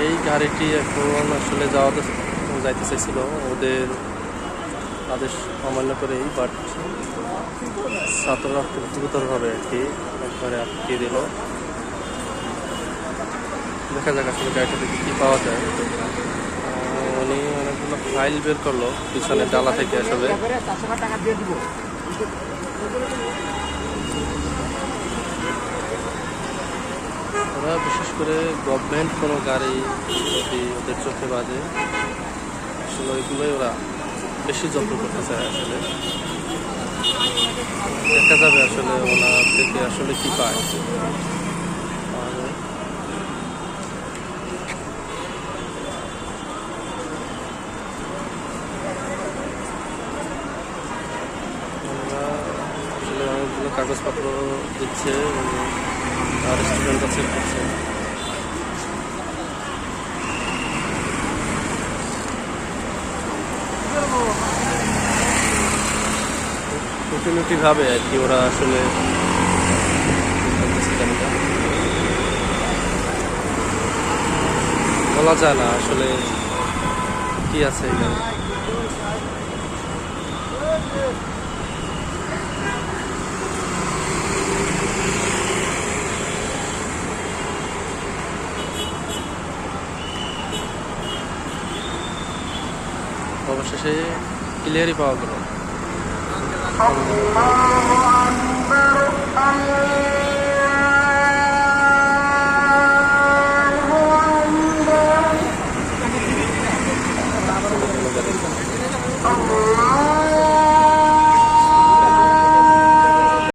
এই গাড়িটি এখন আসলে যাইতে চাইছিল ওদের আদেশ অমান্য করেই, বাট ছাত্ররা খুব দ্রুতভাবে আর কি একবারে আটকে দিল। দেখা যাক আসলে গাড়িটা থেকে কী পাওয়া যায়। উনি অনেকগুলো ফাইল বের করলো পিছনে ডালা থেকে আসলে। ওরা বিশেষ করে গভর্নমেন্ট কোনো গাড়ি যদি ওদের চোখে বাজে আসলে ওইগুলোই ওরা বেশি যত্ন করতে চায়। আসলে দেখা যাবে আসলে ওনার থেকে আসলে কি পায়। আসলে অনেকগুলো কাগজপত্র দিচ্ছে আর স্টুডেন্ট কাছে করছে। ভাবে আর কি ওরা আসলে বলা যায় না আসলে কি আছে এখানে। অবশেষে ক্লিয়ারই পাওয়া গেল।